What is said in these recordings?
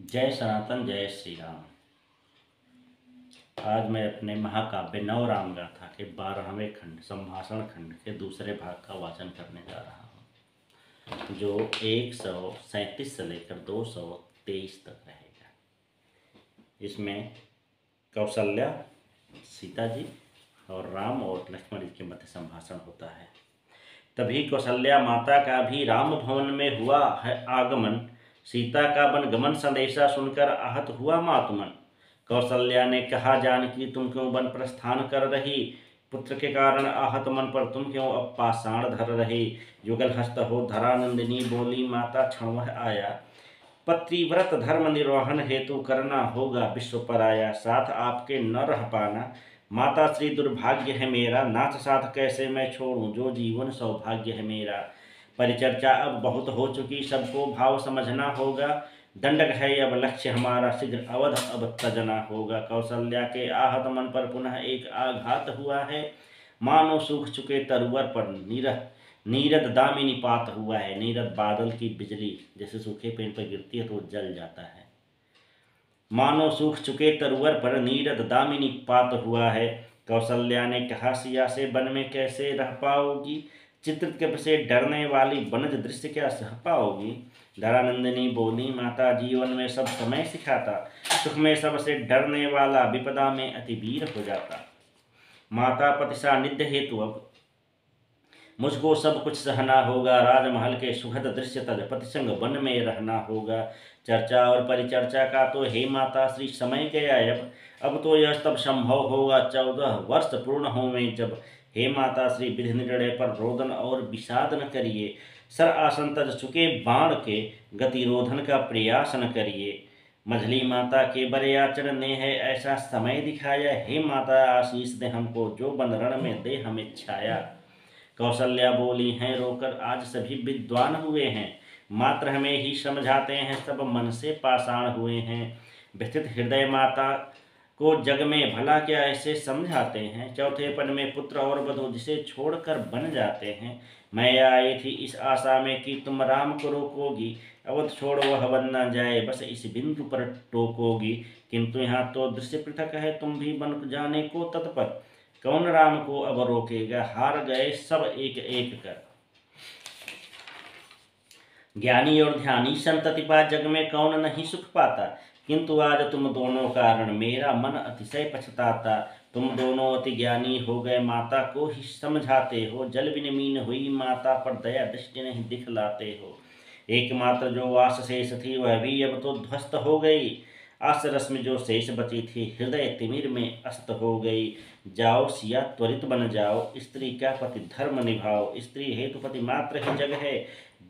जय सनातन जय श्री राम। आज मैं अपने महाकाव्य नवराम गाथा के 12वें खंड संभाषण खंड के दूसरे भाग का वाचन करने जा रहा हूँ, जो 137 से लेकर 223 तक रहेगा। इसमें कौशल्या, सीता जी और राम और लक्ष्मण जी के मध्य संभाषण होता है। तभी कौशल्या माता का भी राम भवन में हुआ है आगमन। सीता का वन गमन संदेशा सुनकर आहत हुआ मातुमन। कौशल्या ने कहा, जानकी तुम क्यों वन प्रस्थान कर रही? पुत्र के कारण आहत मन पर तुम क्यों अब पाषाण धर रही? युगल हस्त हो धरानंदिनी बोली, माता क्षण वह आया। पतिव्रत धर्म निर्वहन हेतु करना होगा विश्व पराया। साथ आपके न रह पाना माता श्री दुर्भाग्य है मेरा। नाथ साथ कैसे मैं छोड़ूं जो जीवन सौभाग्य है मेरा। परिचर्चा अब बहुत हो चुकी, सबको भाव समझना होगा। दंडक है अब लक्ष्य हमारा, शीघ्र अवध अब तजना होगा। कौशल्या के आहत मन पर पुनः एक आघात हुआ है। मानो सूख चुके तरुवर पर नीरद दामिनी पात हुआ है। नीरद बादल की बिजली जैसे सूखे पेड़ पर गिरती है तो जल जाता है। मानो सूख चुके तरुवर पर नीरद दामिनी पात हुआ है। कौशल्या ने कहा, सिया से वन में कैसे रह पाओगी? चित्रकूट से डरने वाली बनज दृश्य क्या सह पाओगी? धरानंदिनी बोली, माता जीवन में सब समय सिखाता। सुख में सबसे डरने वाला विपदा में अति वीर हो जाता। माता पति सानिध्य हेतु अब मुझको सब कुछ सहना होगा। राजमहल के सुखद दृश्य तज पति संग वन में रहना होगा। चर्चा और परिचर्चा का तो हे माता श्री समय गया अब तो यह तब संभव होगा 14 वर्ष पूर्ण होंगे जब। हे माता श्री विधि निर्णय पर रोदन और विषाद न करिए। सर आसन तज चुके बाण के गतिरोधन का प्रयास न करिए। मझली माता के बरयाचर ने है ऐसा समय दिखाया। हे माता आशीष दे हमको जो बन रण में दे हमें छाया। कौशल्या बोली हैं रोकर, आज सभी विद्वान हुए हैं। मात्र हमें ही समझाते हैं, सब मन से पाषाण हुए हैं। व्यथित हृदय माता को जग में भला क्या ऐसे समझाते हैं। चौथे पन में पुत्र और वधू जिसे छोड़कर बन जाते हैं। मैं आई थी इस आशा में कि तुम राम को रोकोगी। अवध छोड़ वह बन न जाए, बस इस बिंदु पर टोकोगी। किंतु यहाँ तो दृश्य पृथक है, तुम भी बन जाने को तत्पर। कौन राम को अब रोकेगा? हार गए सब एक एक कर। ज्ञानी और ध्यानी संतति पा जग में कौन नहीं सुख पाता। किंतु आज तुम दोनों कारण मेरा मन अतिशय पछताता। तुम दोनों अति ज्ञानी हो गए, माता को ही समझाते हो। जल बिन मीन हुई माता पर दया दृष्टि नहीं दिखलाते हो। एकमात्र जो वास शेष थी वह भी अब तो ध्वस्त हो गई। आस रश्मि जो शेष बची थी हृदय तिमिर में अस्त हो गई। जाओ सिया त्वरित बन जाओ, स्त्री का पति धर्म निभाओ। स्त्री हेतु पति मात्र ही जग है,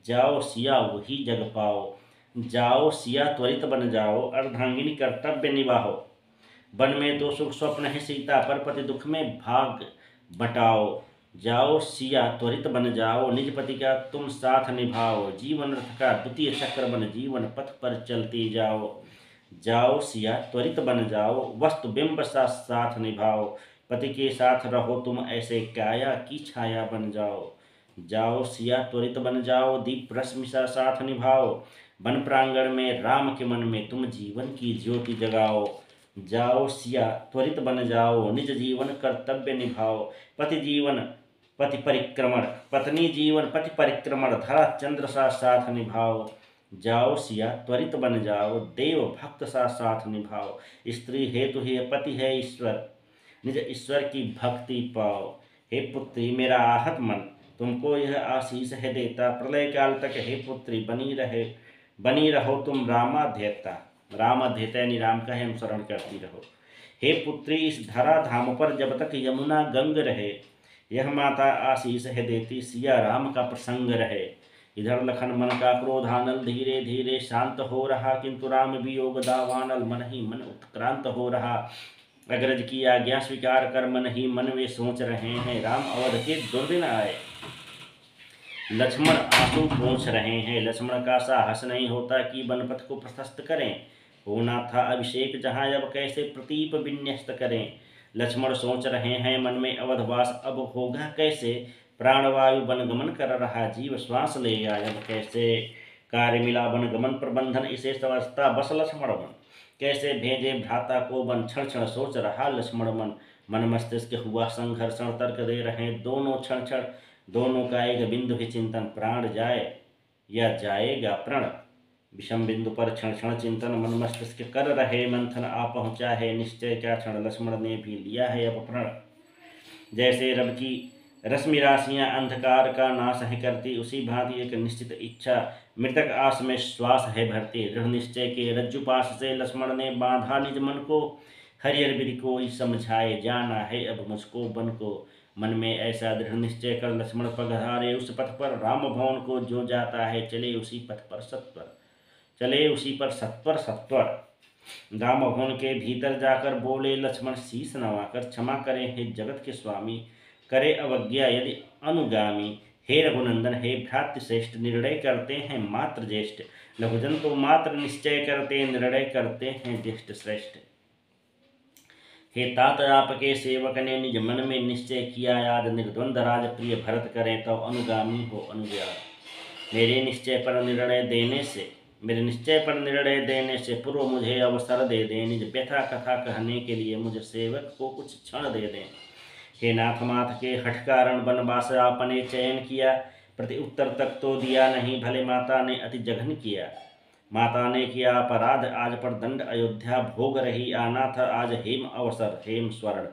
जाओ सिया वही जग पाओ। जाओ सिया त्वरित बन जाओ, अर्धांगिनी कर्तव्य निभाओ। वन में तो सुख स्वप्न है सीता, पर पति दुख में भाग बटाओ। जाओ सिया त्वरित बन जाओ, निज पति का तुम साथ निभाओ। जीवन रथ का द्वितीय चक्र बन जीवन पथ पर चलती जाओ। जाओ सिया त्वरित बन जाओ, वस्तु बिंब सा साथ निभाओ। पति के साथ रहो तुम ऐसे, काया की छाया बन जाओ। जाओ सिया त्वरित बन जाओ, दीप रश्मि सा साथ निभाओ। वन प्रांगण में राम के मन में तुम जीवन की ज्योति जगाओ। जाओ सिया त्वरित बन जाओ, निज जीवन कर्तव्य निभाओ। पति जीवन पति परिक्रमण, पत्नी जीवन पति परिक्रमण, धरा चंद्र सा साथ निभाओ। जाओ सिया त्वरित बन जाओ, देव भक्त सा साथ निभाओ। स्त्री हेतु ही पति है ईश्वर, निज ईश्वर की भक्ति पाओ। हे पुत्री मेरा आहत मन तुमको यह आशीष है देता। प्रलय काल तक हे पुत्री बनी रहो तुम रामाध्येता। रामाध्येता यानी राम का है अनुसरण करती रहो। हे पुत्री इस धरा धाम पर जब तक यमुना गंग रहे, यह माता आशीष है देती, सिया राम का प्रसंग रहे। इधर लखन मन का क्रोधानल धीरे धीरे शांत हो रहा, किंतु राम वियोग दावानल मन ही मन उत्क्रांत हो रहा। अग्रज की आज्ञा स्वीकार कर मन ही मन वे सोच रहे हैं, राम अवध के दुर्दिन आए। लक्ष्मण आंसू पोंछ रहे हैं, लक्ष्मण का साहस नहीं होता कि वनपथ को प्रशस्त करें। होना था अभिषेक जहाँ अब कैसे प्रतीप विन्यस्त करें। लक्ष्मण सोच रहे हैं मन में, अवधवास अब होगा कैसे। प्राणवायु वनगमन कर रहा, जीव श्वास ले अब कैसे। कार्य मिला वन गमन प्रबंधन, इसे समझता बस लक्ष्मण मन। कैसे भेजे भ्राता को वन, क्षण क्षण सोच रहा लक्ष्मण मन। मन मस्तिष्क हुआ संघर्षण, तर्क दे रहे दोनों क्षण क्षण। दोनों का एक बिंदु ही चिंतन, प्राण जाए या जाएगा प्रण। विषम बिंदु पर क्षण क्षण चिंतन, मन मस्तिष्क कर रहे मंथन। आ पहुंचा है निश्चय क्या क्षण, लक्ष्मण ने भी लिया है अब प्रण। जैसे रब की रश्मि राशियां अंधकार का नाश है करती, उसी भांति एक निश्चित इच्छा मृतक आस में श्वास है भरती। दृढ़ निश्चय के रज्जुपाश से लक्ष्मण ने बांधा निज मन को। हरिहर विधि कोई समझाए, जाना है अब मुझको बन को। मन में ऐसा दृढ़ निश्चय कर लक्ष्मण पधारे उस पथ पर। राम भवन को जो जाता है, चले उसी पथ पर सत्वर, चले उसी पर सत्वर सत्वर। राम भवन के भीतर जाकर बोले लक्ष्मण शीस नवाकर, क्षमा करे हे जगत के स्वामी, करे अवज्ञा यदि अनुगामी। हे रघुनंदन हे भ्रातृ श्रेष्ठ, निर्णय करते हैं मात्र ज्येष्ठ। लघुजन तो मात्र निश्चय करते, निर्णय करते हैं ज्येष्ठ श्रेष्ठ। हे तात आपके सेवक ने निज मन में निश्चय किया, आज निर्द्वंद राज प्रिय भरत करें तब अनुगामी हो अनुज्ञा। मेरे निश्चय पर निर्णय देने से पूर्व मुझे अवसर दे दें, निज व्यथा कथा कहने के लिए मुझ सेवक को कुछ क्षण दे दें। हे नाथ माथ के हठ कारण वनवास आपने चयन किया, प्रति उत्तर तक तो दिया नहीं, भले माता ने अति जघन किया। माता ने किया अपराध आज पर दंड, अयोध्या भोग रही, आना था आज हेम अवसर हेम स्वर्ण।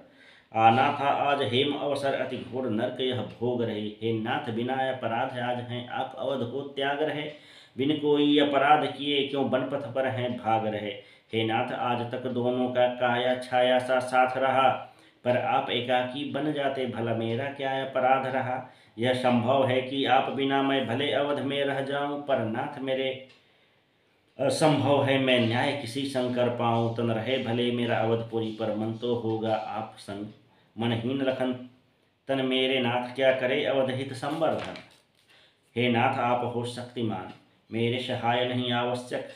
आना था आज हेम अवसर, अति घोर नरक यह भोग रही। हे नाथ बिना अपराध आज हैं आप अवध को त्याग रहे, बिन कोई अपराध किए क्यों वन पथ पर हैं भाग रहे। हे नाथ आज तक दोनों का काया छाया सा साथ रहा, पर आप एकाकी बन जाते, भला मेरा क्या अपराध रहा। यह संभव है कि आप बिना मैं भले अवध में रह जाऊं, पर नाथ मेरे असंभव है मैं न्याय किसी संग कर पाऊं। तन रहे भले मेरा अवधपुरी, पर मन तो होगा आप संग। मनहीन लखन तन मेरे नाथ, क्या करे अवधहित संवर्धन। हे नाथ आप हो शक्तिमान, मेरे सहाय नहीं आवश्यक।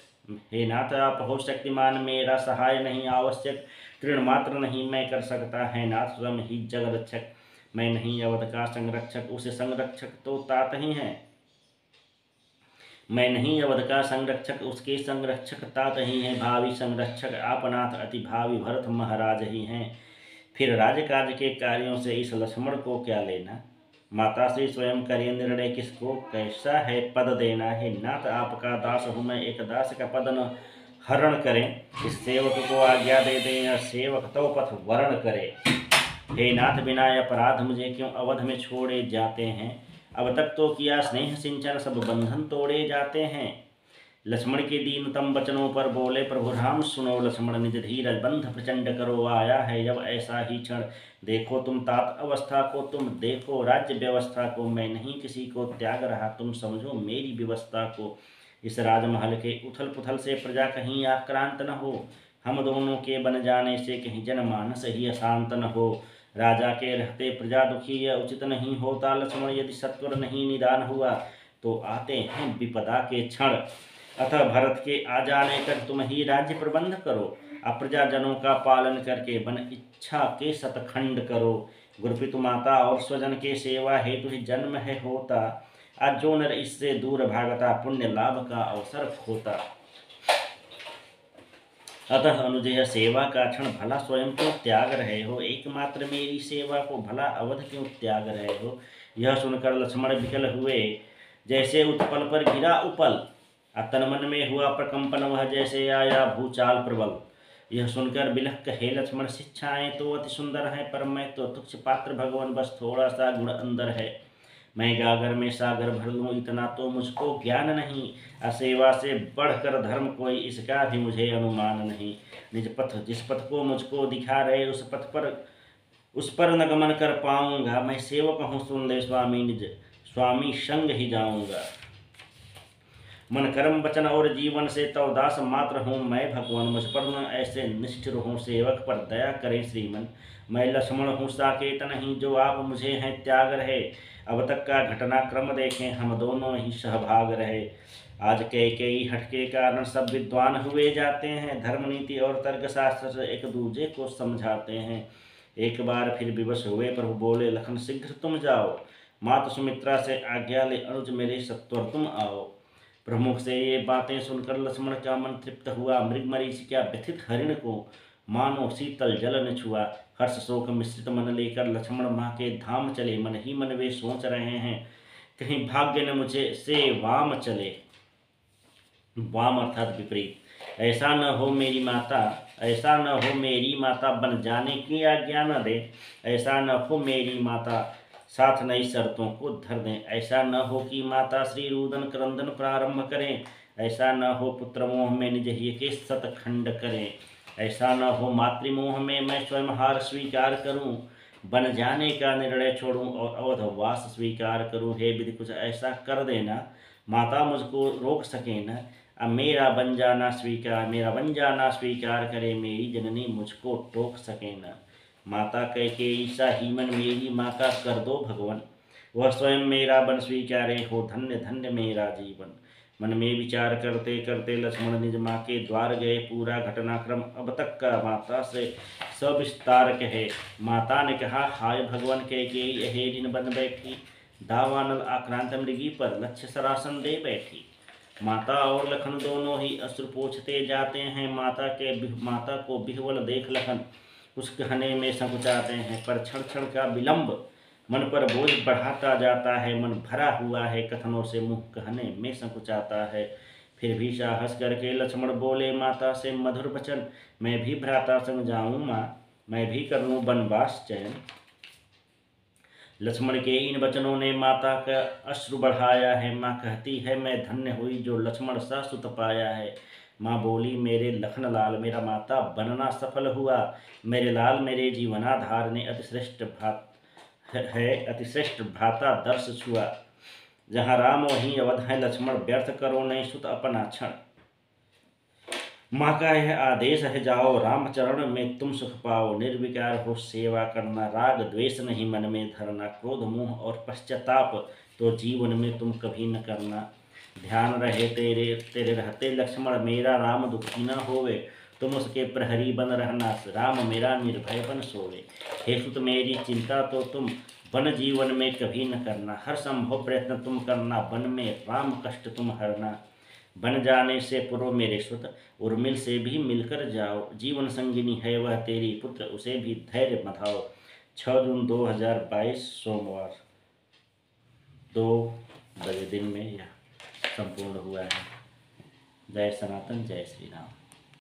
हे नाथ आप हो शक्तिमान, मेरा सहाय नहीं आवश्यक। तृण मात्र नहीं मैं कर सकता है नाथ, स्वयं ही जग रक्षक। मैं नहीं अवध का संरक्षक, उसे संरक्षक तो तात ही हैं। मैं नहीं अवध का संरक्षक, उसके संरक्षक तात ही हैं। भावी संरक्षक आप नाथ, अति भावी भरत महाराज ही हैं। फिर राजकाज के कार्यों से इस लक्ष्मण को क्या लेना, माता से स्वयं करे निर्णय किसको, कैसा है पद देना। हे नाथ आपका दास हूँ मैं, एक दास का पद न हरण करें। इस सेवक को आज्ञा दे दें, सेवक तो पथ वरण करे। हे नाथ बिना अपराध मुझे क्यों अवध में छोड़े जाते हैं, अब तक तो किया स्नेह सिंचन सब बंधन तोड़े जाते हैं। लक्ष्मण के दीनतम वचनों पर बोले प्रभु राम सुनो, लक्ष्मण निज धीरज बंध प्रचंड करो, आया है जब ऐसा ही क्षण। देखो तुम तात अवस्था को, तुम देखो राज्य व्यवस्था को, मैं नहीं किसी को त्याग रहा, तुम समझो मेरी व्यवस्था को। इस राजमहल के उथल पुथल से प्रजा कहीं आक्रांत न हो, हम दोनों के बन जाने से कहीं जनमानस ही अशांत न हो। राजा के रहते प्रजा दुखी यह उचित नहीं होता, लक्ष्मण यदि सत्वर नहीं निदान हुआ तो आते हैं विपदा के क्षण। अतः भरत के आ जाने तक तुम ही राज्य प्रबंध करो, अप्रजा जनों का पालन करके वन इच्छा के सतखंड करो। गुरुपितु माता और स्वजन के सेवा हेतु ही जन्म है होता, आज जो नर इससे दूर भागता, पुण्य लाभ का अवसर खोता। अतः अनुजय सेवा का क्षण भला स्वयं क्यों त्याग रहे हो, एकमात्र मेरी सेवा को भला अवध क्यों त्याग रहे हो। यह सुनकर लक्ष्मण विकल हुए, जैसे उत्पल पर गिरा उपल, तन मन में हुआ प्रकंपन, वह जैसे आया भूचाल प्रबल। यह सुनकर बिलख कहे लक्ष्मण शिक्षाएं तो अति सुंदर हैं, पर मैं तो तुच्छ पात्र भगवान, बस थोड़ा सा गुण अंदर है। मैं गागर में सागर भर लूँ इतना तो मुझको ज्ञान नहीं, असेवा से बढ़कर धर्म कोई इसका भी मुझे अनुमान नहीं। निज पथ जिस पथ को मुझको दिखा रहे उस पर न गमन कर पाऊंगा, मैं सेवक हूँ सुन ले स्वामी, निज स्वामी संग ही जाऊंगा। मन कर्म वचन और जीवन से तव दास मात्र हूँ मैं भगवान, मुझ पर न ऐसे निष्ठुर हूँ, सेवक पर दया करें श्रीमन। मैं लक्ष्मण हूँ साकेत नहीं, जो आप मुझे हैं त्याग रहे। अब तक का घटनाक्रम देखें, हम दोनों ही सहभाग रहे। आज कई हट के कारण सब विद्वान हुए जाते हैं, धर्म नीति और तर्कशास्त्र से एक दूजे को समझाते हैं। एक बार फिर विवश हुए प्रभु बोले लखन शीघ्र तुम जाओ, माता सुमित्रा से आज्ञा ले अनुज मेरे सत्वर तुम आओ। प्रमुख से ये बातें सुनकर लक्ष्मण का मन तृप्त हुआ। मृगमरीचि क्या व्यथित हरिण को मानो शीतल जल ने छुआ। हर्ष शोक मिश्रित मन लेकर लक्ष्मण माँ के धाम चले। मन ही मन वे सोच रहे हैं, कहीं भाग्य न मुझे से वाम चले। वाम अर्थात विपरीत। ऐसा न हो मेरी माता, ऐसा न हो मेरी माता बन जाने की आज्ञा न दे। ऐसा न हो मेरी माता साथ नई शर्तों को धर दें। ऐसा न हो कि माता श्री रुदन क्रंदन प्रारंभ करें। ऐसा न हो पुत्र मोह में निज ही के सतखंड करें। ऐसा न हो मातृमोह में मैं स्वयं हार स्वीकार करूं। बन जाने का निर्णय छोड़ूं और अवधवास स्वीकार करूं। हे विधि कुछ ऐसा कर देना, माता मुझको रोक सके न। अब मेरा बन जाना स्वीकार करे। मेरी जननी मुझको टोक सके न। माता कैकेयी सा हीमन मेरी माँ का कर दो भगवन। वह स्वयं मेरा बन स्वीकारे, हो धन्य धन्य मेरा जीवन। मन में विचार करते करते लक्ष्मण निज माँ के द्वार गए। पूरा घटनाक्रम अब तक का माता से सविस्तार कहे। माता ने कहा, हाय भगवान कैकेयी यह दिन बन बैठी। दावानल आक्रांत मृगी पर लक्ष्य सरासन दे बैठी। माता और लखन दोनों ही अश्रु पोंछते जाते हैं। माता को बिह्वल देख लखन उस कहने में संकुचाते हैं। पर क्षण क्षण का विलंब मन पर बोझ बढ़ाता जाता है। मन भरा हुआ है कथनों से, मुँह कहने में संकुचाता है। फिर भी साहस करके लक्ष्मण बोले माता से मधुर वचन, मैं भी भ्राता संग जाऊं माँ, मैं भी कर लूं वनवास चयन। लक्ष्मण के इन वचनों ने माता का अश्रु बढ़ाया है। माँ कहती है, मैं धन्य हुई जो लक्ष्मण सा सुत पाया है। माँ बोली, मेरे लखन लाल मेरा माता बनना सफल हुआ। मेरे लाल मेरे जीवनाधार ने अतिश्रेष्ठ भ्राता दर्श छुआ। जहाँ राम वहीं अवध है लक्ष्मण, व्यर्थ करो नहीं सुत अपना क्षण। माँ का यह आदेश है, जाओ राम चरण में तुम सुख पाओ। निर्विकार हो सेवा करना, राग द्वेष नहीं मन में धरना। क्रोध मोह और पश्चाताप तो जीवन में तुम कभी न करना। ध्यान रहे तेरे रहते लक्ष्मण, मेरा राम दुखी न होवे। तुम उसके प्रहरी बन रहना, राम मेरा निर्भय बन सोवे। हे सुत मेरी चिंता तो तुम वन जीवन में कभी न करना। हर संभव प्रयत्न तुम करना, वन में राम कष्ट तुम हरना। बन जाने से पूर्व मेरे सुत उर्मिल से भी मिलकर जाओ। जीवन संगिनी है वह तेरी, पुत्र उसे भी धैर्य बधाओ। 6 जून 2022 सोमवार 2 बजे दिन में यह संपूर्ण हुआ है। जय सनातन, जय श्री राम।